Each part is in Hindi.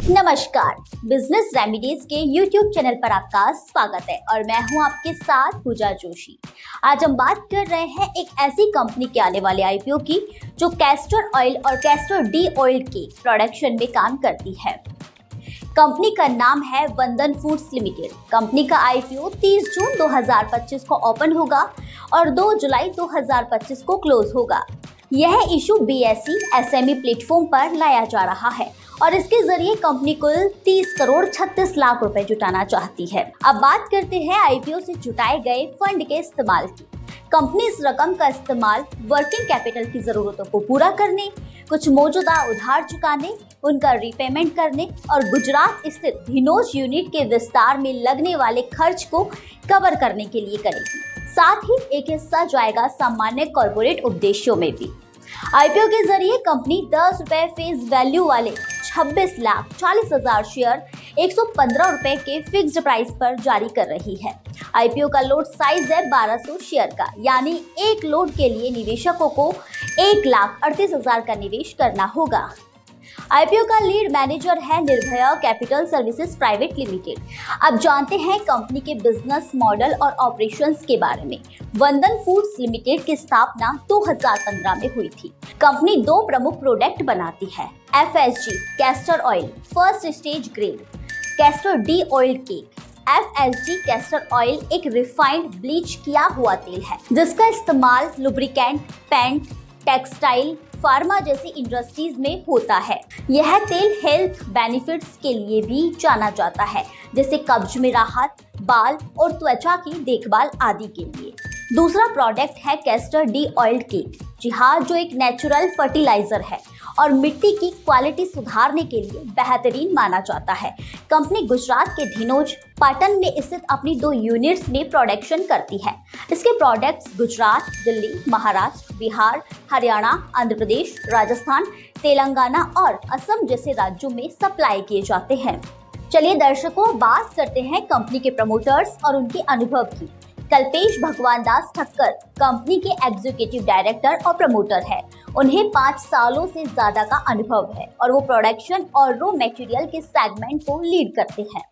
नमस्कार, बिजनेस रेमेडीज के YouTube चैनल पर आपका स्वागत है और मैं हूं आपके साथ पूजा जोशी। आज हम बात कर रहे हैं एक ऐसी कंपनी के आने वाले IPO की जो कैस्टर ऑयल और कैस्टर डी ऑयल के प्रोडक्शन में काम करती है। कंपनी का नाम है वंदन फूड्स लिमिटेड। कंपनी का IPO 30 जून 2025 को ओपन होगा और 2 जुलाई 2025 को क्लोज होगा। यह इशू BSE SME प्लेटफॉर्म पर लाया जा रहा है और इसके जरिए कंपनी कुल 30 करोड़ 36 लाख रुपए जुटाना चाहती है। अब बात करते हैं IPO से जुटाए गए फंड के इस्तेमाल की। कंपनी इस रकम का इस्तेमाल वर्किंग कैपिटल की जरूरतों को पूरा करने, कुछ मौजूदा उधार चुकाने, उनका रीपेमेंट करने और गुजरात स्थित धिनोज यूनिट के विस्तार में लगने वाले खर्च को कवर करने के लिए करेगी। साथ ही एक हिस्सा जाएगा सामान्य कॉर्पोरेट उद्देश्यों में भी। IPO के जरिए कंपनी 10 रुपए फेस वैल्यू वाले 26,40,000 शेयर 115 रुपए के फिक्स्ड प्राइस पर जारी कर रही है। IPO का लोड साइज है 1200 शेयर का, यानी एक लोड के लिए निवेशकों को 1,38,000 का निवेश करना होगा। IPO का लीड मैनेजर है Nirbhaya capital services private limited. अब जानते हैं कंपनी के बिजनेस मॉडल और ऑपरेशंस के बारे में। वंदन फूड्स लिमिटेड की स्थापना 2015 में हुई थी। कंपनी 2 प्रमुख प्रोडक्ट बनाती है, FSG castor oil first stage grade, castor D oil cake. FSG castor oil एक रिफाइंड ब्लीच किया हुआ तेल है जिसका इस्तेमाल लुब्रिकेंट, पेंट, टेक्सटाइल, फार्मा जैसी इंडस्ट्रीज में होता है। यह तेल हेल्थ बेनिफिट्स के लिए भी जाना जाता है, जैसे कब्ज में राहत, बाल और त्वचा की देखभाल आदि के लिए। दूसरा प्रोडक्ट है कैस्टर डी ऑयल केक, जी हाँ, जो एक नेचुरल फर्टिलाइजर है और मिट्टी की क्वालिटी सुधारने के लिए बेहतरीन माना जाता है। कंपनी गुजरात के धिनोज, पाटन में स्थित अपनी 2 यूनिट्स में प्रोडक्शन करती है। इसके प्रोडक्ट्स गुजरात, दिल्ली, महाराष्ट्र, बिहार, हरियाणा, आंध्र प्रदेश, राजस्थान, तेलंगाना और असम जैसे राज्यों में सप्लाई किए जाते हैं। चलिए दर्शकों, बात करते हैं कंपनी के प्रमोटर्स और उनके अनुभव की। कल्पेश भगवान दास ठक्कर कंपनी के एग्जीक्यूटिव डायरेक्टर और प्रमोटर है। उन्हें 5 सालों से ज्यादा का अनुभव है और वो प्रोडक्शन और रॉ मटेरियल के सेगमेंट को लीड करते हैं।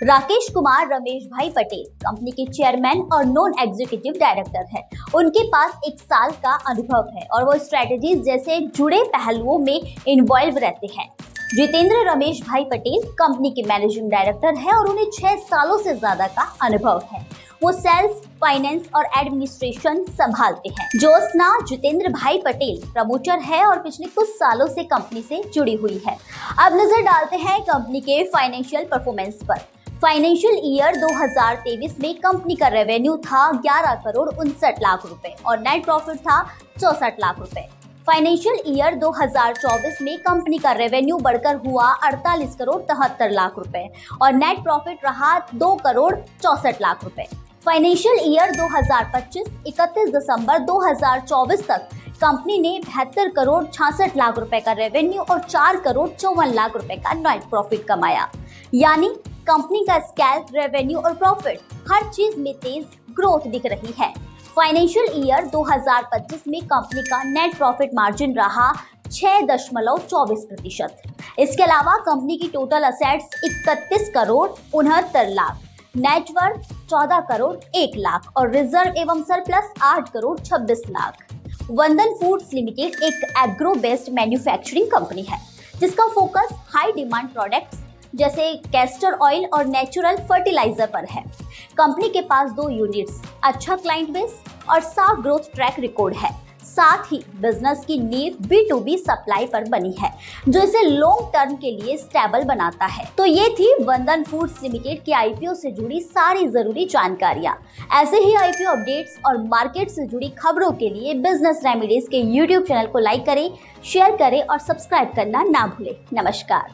राकेश कुमार रमेश भाई पटेल कंपनी के चेयरमैन और नॉन एग्जीक्यूटिव डायरेक्टर है। उनके पास 1 साल का अनुभव है और वो स्ट्रेटजीज जैसे जुड़े पहलुओं में इन्वॉल्व रहते हैं। जितेंद्र रमेश भाई पटेल कंपनी के मैनेजिंग डायरेक्टर है और उन्हें 6 सालों से ज्यादा का अनुभव है। वो सेल्स, फाइनेंस और एडमिनिस्ट्रेशन संभालते हैं। ज्योत्सना जितेंद्र भाई पटेल प्रमोटर है और पिछले कुछ सालों से कंपनी से जुड़ी हुई है। अब नजर डालते हैं कंपनी के फाइनेंशियल परफॉर्मेंस पर। फाइनेंशियल ईयर 2023 में कंपनी का रेवेन्यू था 11 करोड़ 59 लाख रुपए और नेट प्रॉफिट था 64 लाख रुपए। फाइनेंशियल ईयर 2024 में कंपनी का रेवेन्यू बढ़कर हुआ 48 करोड़ 73 लाख रुपए और नेट प्रॉफिट रहा 2 करोड़ 64 लाख रुपए। फाइनेंशियल ईयर 2025 31 दिसंबर 2024 तक कंपनी ने 72 करोड़ 66 लाख रुपए का रेवेन्यू और 4 करोड़ 54 लाख रुपए का नेट प्रॉफिट कमाया। यानी कंपनी का स्केल, रेवेन्यू और प्रॉफिट हर चीज में तेज ग्रोथ दिख रही है। फाइनेंशियल ईयर 2025 में कंपनी का नेट प्रॉफिट मार्जिन रहा 6.24%। इसके अलावा कंपनी की total assets 31 crore 69 lakh, net worth 14 crore 1 lakh और रिजर्व एवं सरप्लस 8 करोड़ 26 लाख। वंदन फूड्स लिमिटेड एक एग्रो बेस्ड मैन्युफैक्चरिंग कंपनी है जिसका फोकस हाई डिमांड प्रोडक्ट्स जैसे कैस्टर ऑयल और नेचुरल फर्टिलाइजर पर है। कंपनी के पास 2 यूनिट्स, अच्छा क्लाइंट बेस और साफ ग्रोथ ट्रैक रिकॉर्ड है। साथ ही बिजनेस की नींव B2B सप्लाई पर बनी है जो इसे लॉन्ग टर्म के लिए स्टेबल बनाता है। तो ये थी वंदन फूड्स लिमिटेड की IPO से जुड़ी सारी जरूरी जानकारियां। ऐसे ही IPO अपडेट्स और मार्केट से जुड़ी खबरों के लिए बिजनेस रेमेडीज के YouTube चैनल को लाइक करें, शेयर करें और सब्सक्राइब करना ना भूलें। नमस्कार।